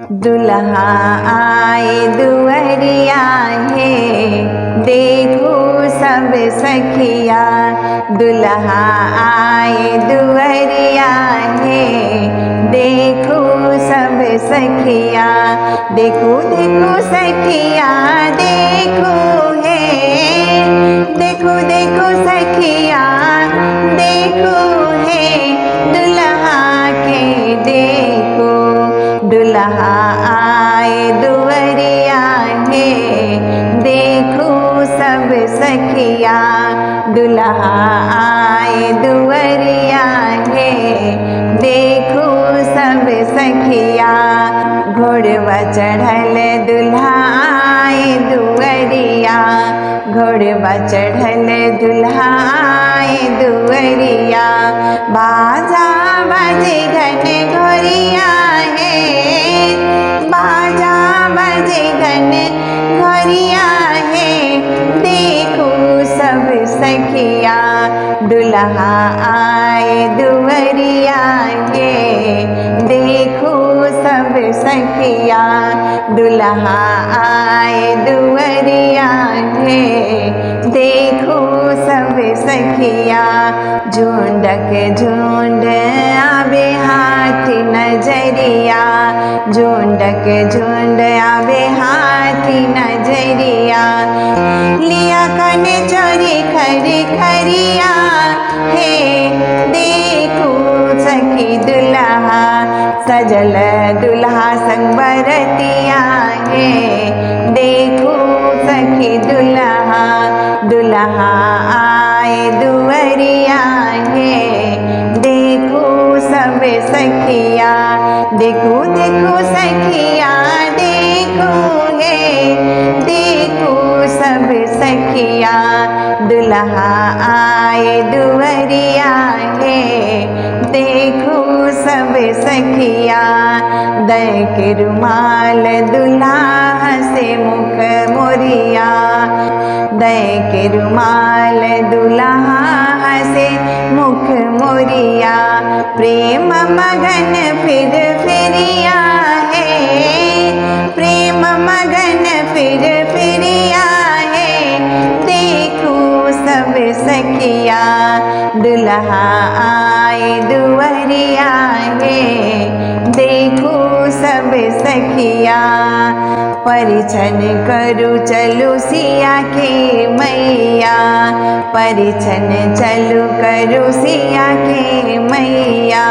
दुल्हा आए दुअरिया है, देखो सब सखिया। दुल्हा आए दुअरिया है, देखो सब सखिया। देखो देखो सखिया देखो है, देखो देखो सखिया देखो है। दुल्हा के देखो, दुल्हा आए दुअरिया है, देखो सब सखिया। दुल्हा आए दुअरिया है, देखो सब सखिया। घोड़वा चढ़ल दुल्हा आए दुअरिया, घोड़वा चढ़ल दुल्हा आए दुअरिया। बाजा बजे घन घोरिया है, बाजा बजे घन घोरिया है, देखो सब सखिया। दुल्हा आए दुअरिया है, देखो सब सखिया। दुल्हा आए दुअरिया है, देखो सब सखिया। झुंडक झुंड आवे हाथी नजरिया, झुंडक झुंड आवे हाथी नजरिया। लिया कन चोरी खरी खरिया है, देखो सखी दुल्हा। सजल दुल्हा संग बरतिया है, देखो सखी दुल्हा। दुल्हा आए दुअरिया है, देखो सब सखिया। देखो देखो सखिया देखो है, देखो सब सखिया। दुल्हा आए दुअरिया है, देखो सब सखिया। दय के रुमाल दुल्हा से मुख मोरिया, दय के रुमाल दुल्हा से मुख मोरिया। प्रेम मगन फिर फिरिया है, प्रेम मगन फिर फिरिया है, देखो सब सखिया। दुल्हा आए दुअरिया है, देखो सब सखिया। परिछन करू चलू सिया के मैया, परिछन चलू करू सिया के मैया।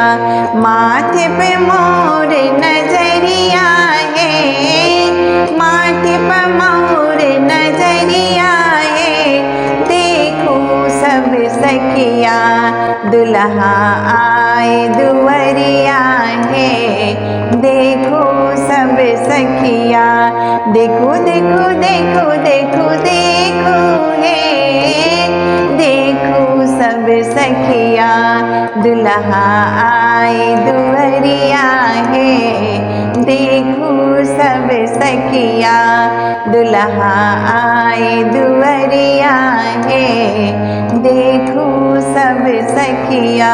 माथे पे मोर नजरिया है, माथे पे मोर नजरिया है, देखो सब सखिया। दुल्हा आए दुअरिया है, देखो सब सखिया। देखो देखो देखो देखो देखो है, देखो सब सखिया। दुल्हा आए दुअरिया है, देखो सब सखिया। दुल्हा आए दुअरिया है, देखो सब सखिया।